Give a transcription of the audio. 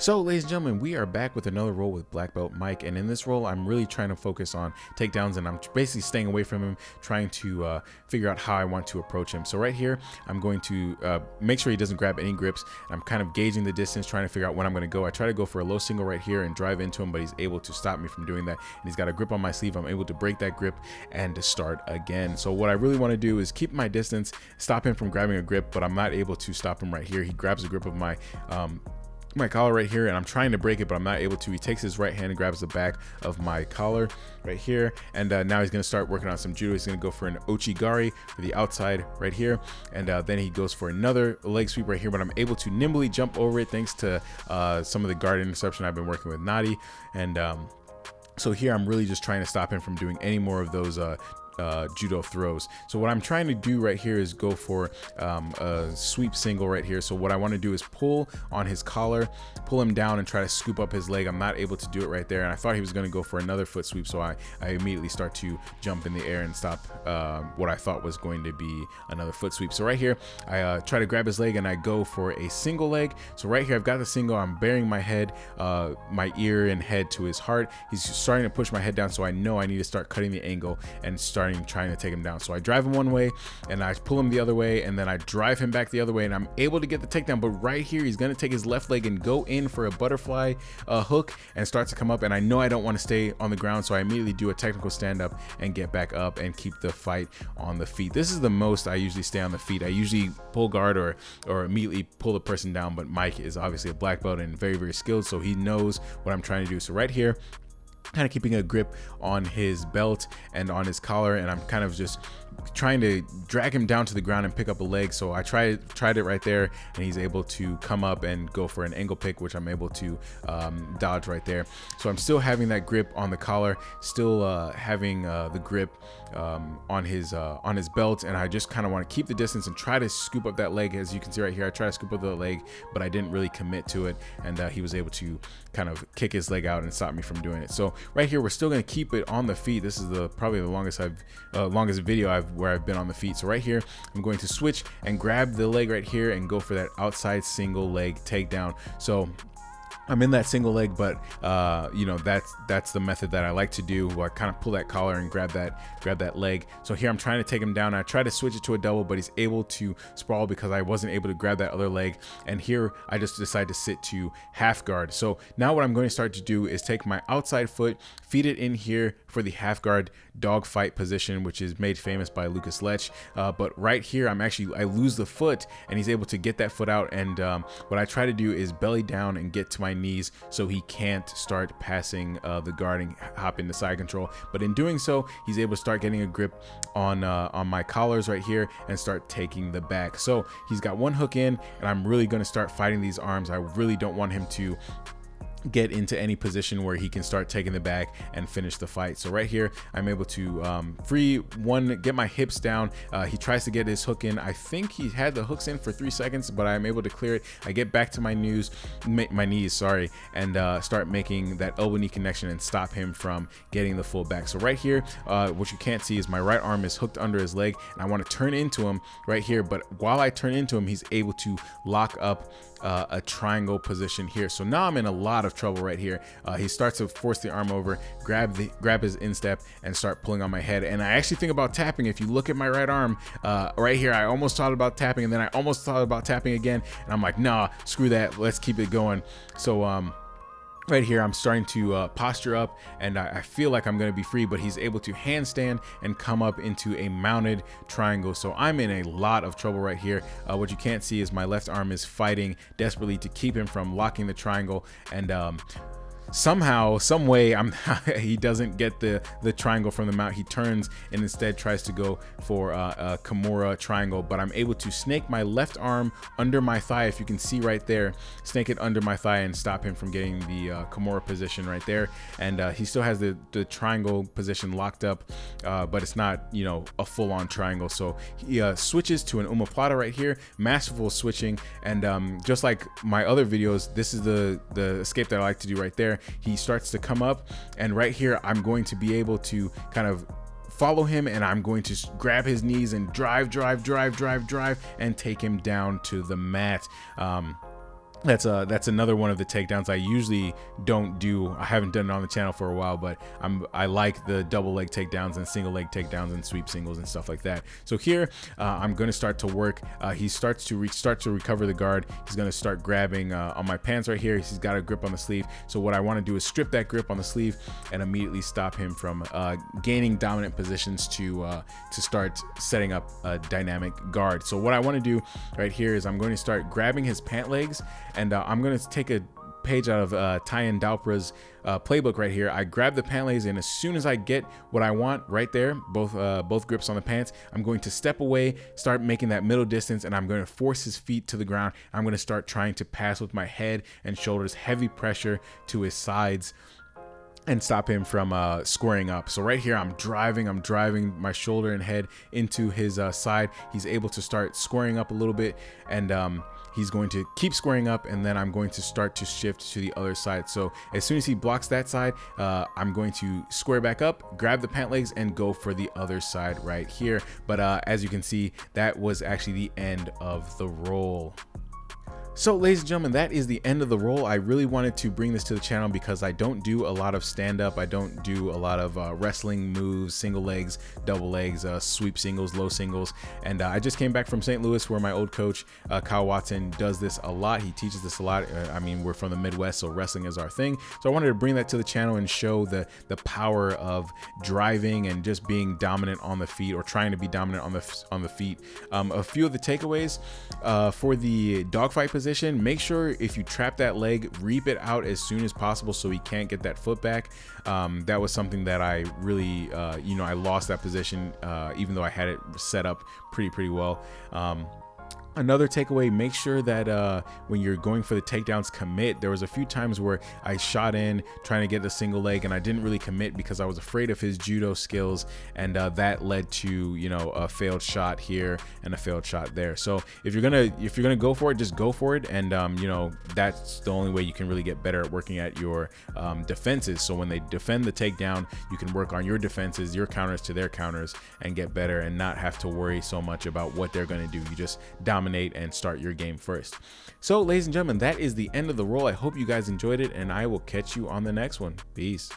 So, ladies and gentlemen, we are back with another role with Black Belt Mike, and in this role, I'm really trying to focus on takedowns, and I'm basically staying away from him, trying to figure out how I want to approach him. So right here, I'm going to make sure he doesn't grab any grips. I'm kind of gauging the distance, trying to figure out when I'm going to go. I try to go for a low single right here and drive into him, but he's able to stop me from doing that, and he's got a grip on my sleeve. I'm able to break that grip and to start again. So what I really want to do is keep my distance, stop him from grabbing a grip, but I'm not able to stop him right here. He grabs a grip of my collar right here, and I'm trying to break it, but I'm not able to. He takes his right hand and grabs the back of my collar right here, and now he's going to start working on some judo. He's going to go for an ochigari for the outside right here, and then he goes for another leg sweep right here, but I'm able to nimbly jump over it thanks to some of the guard interception I've been working with Nadi. And so here I'm really just trying to stop him from doing any more of those judo throws. So what I'm trying to do right here is go for a sweep single right here. So what I want to do is pull on his collar, pull him down, and try to scoop up his leg. I'm not able to do it right there, and I thought he was going to go for another foot sweep, so I immediately start to jump in the air and stop what I thought was going to be another foot sweep. So right here I try to grab his leg and I go for a single leg. So right here I've got the single. I'm bearing my head, my ear and head to his heart. He's starting to push my head down, so I know I need to start cutting the angle and trying to take him down. So I drive him one way and I pull him the other way, and then I drive him back the other way, and I'm able to get the takedown. But right here he's going to take his left leg and go in for a butterfly hook and start to come up, and I know I don't want to stay on the ground, so I immediately do a technical stand up and get back up and keep the fight on the feet. This is the most I usually stay on the feet. I usually pull guard or immediately pull the person down, but Mike is obviously a black belt and very, very skilled, so he knows what I'm trying to do. So right here, kind of keeping a grip on his belt and on his collar, and I'm kind of just trying to drag him down to the ground and pick up a leg. So I tried it right there, and he's able to come up and go for an angle pick, which I'm able to dodge right there. So I'm still having that grip on the collar, still having the grip on his belt, and I just kind of want to keep the distance and try to scoop up that leg. As you can see right here, I try to scoop up the leg, but I didn't really commit to it, and he was able to kind of kick his leg out and stop me from doing it. So right here, we're still going to keep it on the feet. This is probably the longest video where I've been on the feet. So right here, I'm going to switch and grab the leg right here and go for that outside single leg takedown. So I'm in that single leg, but you know, that's the method that I like to do, where I kind of pull that collar and grab that leg. So here I'm trying to take him down. I try to switch it to a double, but he's able to sprawl because I wasn't able to grab that other leg. And here I just decide to sit to half guard. So now what I'm going to start to do is take my outside foot, feed it in here for the half guard dog fight position, which is made famous by Lucas Lech. But right here, I lose the foot, and he's able to get that foot out. And what I try to do is belly down and get to my knees so he can't start passing the guard and hop into side control. But in doing so, he's able to start getting a grip on my collars right here and start taking the back. So he's got one hook in, and I'm really going to start fighting these arms. I really don't want him to get into any position where he can start taking the back and finish the fight. So right here, I'm able to get my hips down. He tries to get his hook in. I think he had the hooks in for 3 seconds, but I'm able to clear it. I get back to my knees, and start making that elbow knee connection and stop him from getting the full back. So right here, what you can't see is my right arm is hooked under his leg, and I want to turn into him right here. But while I turn into him, he's able to lock up a triangle position here. So now I'm in a lot of trouble right here. He starts to force the arm over, grab his instep, and start pulling on my head. And I actually think about tapping. If you look at my right arm right here, I almost thought about tapping, and then I almost thought about tapping again, and I'm like, nah, screw that, let's keep it going. So right here, I'm starting to posture up, and I feel like I'm going to be free, but he's able to handstand and come up into a mounted triangle. So I'm in a lot of trouble right here. What you can't see is my left arm is fighting desperately to keep him from locking the triangle, and somehow, some way, he doesn't get the triangle from the mount. He turns and instead tries to go for a Kimura triangle, but I'm able to snake my left arm under my thigh. If you can see right there, snake it under my thigh and stop him from getting the Kimura position right there. And he still has the triangle position locked up, but it's not, you know, a full-on triangle. So he switches to an omoplata right here, masterful switching. And just like my other videos, this is the escape that I like to do right there. He starts to come up, and right here I'm going to be able to kind of follow him, and I'm going to grab his knees and drive and take him down to the mat. that's another one of the takedowns I usually don't do. I haven't done it on the channel for a while, but I like the double leg takedowns and single leg takedowns and sweep singles and stuff like that. So here I'm going to start to work. He starts to recover the guard. He's going to start grabbing on my pants right here. He's got a grip on the sleeve. So what I want to do is strip that grip on the sleeve and immediately stop him from gaining dominant positions to start setting up a dynamic guard. So what I want to do right here is I'm going to start grabbing his pant legs, and I'm going to take a page out of Tyan Dalpra's playbook right here. I grab the pant legs, and as soon as I get what I want right there, both grips on the pants, I'm going to step away, start making that middle distance, and I'm going to force his feet to the ground. I'm going to start trying to pass with my head and shoulders, heavy pressure to his sides, and stop him from squaring up. So right here, I'm driving my shoulder and head into his side. He's able to start squaring up a little bit, and he's going to keep squaring up, and then I'm going to start to shift to the other side. So as soon as he blocks that side, I'm going to square back up, grab the pant legs, and go for the other side right here. But as you can see, that was actually the end of the roll. So ladies and gentlemen, that is the end of the roll. I really wanted to bring this to the channel because I don't do a lot of stand-up. I don't do a lot of wrestling moves, single legs, double legs, sweep singles, low singles. And I just came back from St. Louis, where my old coach, Kyle Watson, does this a lot. He teaches this a lot. I mean, we're from the Midwest, so wrestling is our thing. So I wanted to bring that to the channel and show the power of driving and just being dominant on the feet, or trying to be dominant on the feet. A few of the takeaways for the dogfight position. Make sure if you trap that leg, reap it out as soon as possible so he can't get that foot back. That was something that I really, I lost that position even though I had it set up pretty well. Another takeaway, make sure that when you're going for the takedowns, commit. There was a few times where I shot in trying to get the single leg, and I didn't really commit because I was afraid of his judo skills, and that led to a failed shot here and a failed shot there. So if you're gonna go for it, just go for it, and that's the only way you can really get better at working at your defenses. So when they defend the takedown, you can work on your defenses, your counters to their counters, and get better and not have to worry so much about what they're gonna do. You just dominate and start your game first. So ladies and gentlemen, that is the end of the roll. I hope you guys enjoyed it, and I will catch you on the next one. Peace.